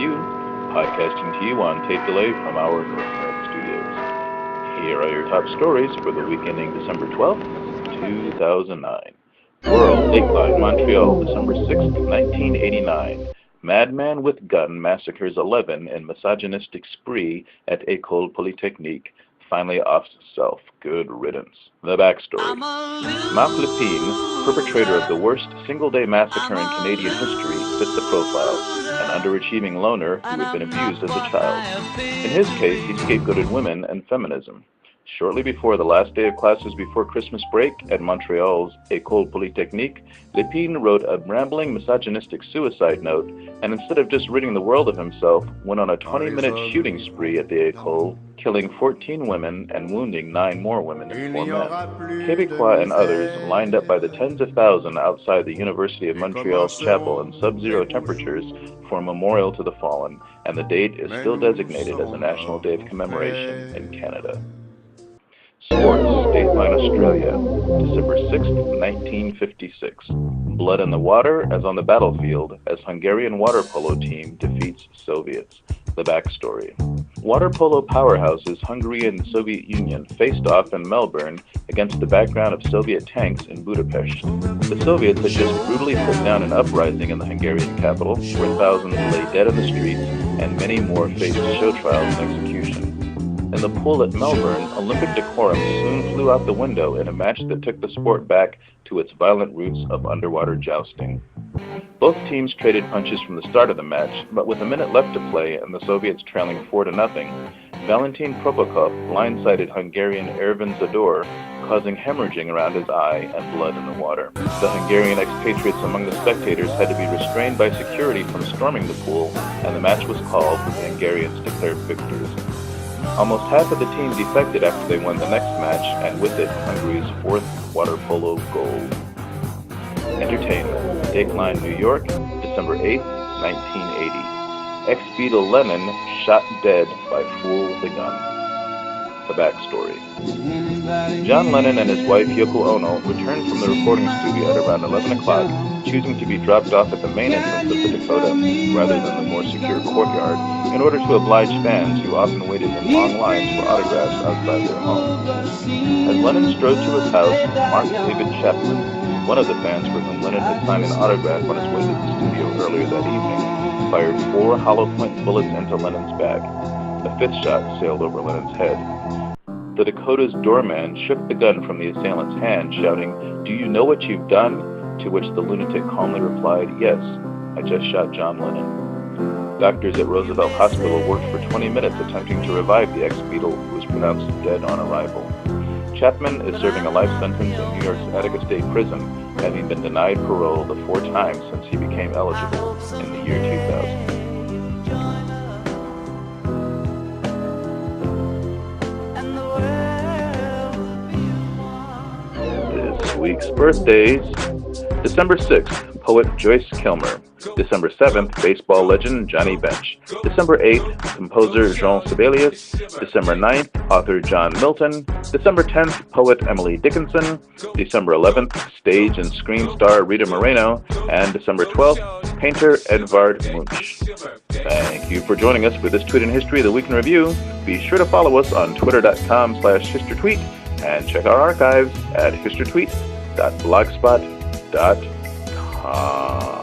Review, podcasting to you on tape delay from our North American studios. Here are your top stories for the week ending December 12th, 2009. World Dateline, Montreal, December 6th, 1989. Madman with gun massacres 11 in misogynistic spree at École Polytechnique. Finally offs self. Good riddance. The backstory. Marc Lépine, perpetrator of the worst single-day massacre in Canadian history, fit the profile, an underachieving loner who had been abused as a child. In his case, he scapegoated women and feminism. Shortly before the last day of classes before Christmas break at Montreal's École Polytechnique, Lépine wrote a rambling misogynistic suicide note, and instead of just ridding the world of himself, went on a 20-minute shooting spree at the École, killing 14 women and wounding 9 more women and 4 men. Québécois and others lined up by the tens of thousands outside the University of Montreal's chapel in sub-zero temperatures for a memorial to the fallen, and the date is still designated as a National Day of Commemoration in Canada. Sports, Dateline, Australia, December 6th, 1956. Blood in the water as on the battlefield as Hungarian water polo team defeats Soviets. The backstory. Water polo powerhouses Hungary and the Soviet Union faced off in Melbourne against the background of Soviet tanks in Budapest. The Soviets had just brutally put down an uprising in the Hungarian capital, where thousands lay dead in the streets and many more faced show trials and execution. In the pool at Melbourne, Olympic decorum soon flew out the window in a match that took the sport back to its violent roots of underwater jousting. Both teams traded punches from the start of the match, but with a minute left to play and the Soviets trailing 4-0, Valentin Propokov blindsided Hungarian Ervin Zador, causing hemorrhaging around his eye and blood in the water. The Hungarian expatriates among the spectators had to be restrained by security from storming the pool, and the match was called, with the Hungarians declared victors. Almost half of the team defected after they won the next match, and with it, Hungary's 4th water polo gold. Entertainment. Dateline, New York, December 8th, 1980. Ex-Beatle Lennon shot dead by Fool the Gun. The backstory. John Lennon and his wife Yoko Ono returned from the recording studio at around 11 o'clock, choosing to be dropped off at the main entrance of the Dakota rather than the more secure courtyard, in order to oblige fans who often waited in long lines for autographs outside their homes. As Lennon strode to his house, Mark David Chapman, one of the fans for whom Lennon had signed an autograph on his way to the studio earlier that evening, fired 4 hollow point bullets into Lennon's back. The 5th shot sailed over Lennon's head. The Dakota's doorman shook the gun from the assailant's hand, shouting, "Do you know what you've done?" To which the lunatic calmly replied, "Yes, I just shot John Lennon." Doctors at Roosevelt Hospital worked for 20 minutes attempting to revive the ex-Beatle, who was pronounced dead on arrival. Chapman is serving a life sentence in New York's Attica State Prison, having been denied parole the 4 times since he became eligible in the year 2000. This week's birthdays. December 6th, poet Joyce Kilmer. December 7th, baseball legend Johnny Bench. December 8th, composer Jean Sibelius. December 9th, author John Milton. December 10th, poet Emily Dickinson. December 11th, stage and screen star Rita Moreno. And December 12th, painter Edvard Munch. Thank you for joining us for this Tweet in History of the Week in Review. Be sure to follow us on twitter.com/HistorTweet and check our archives at HistorTweet.blogspot.com.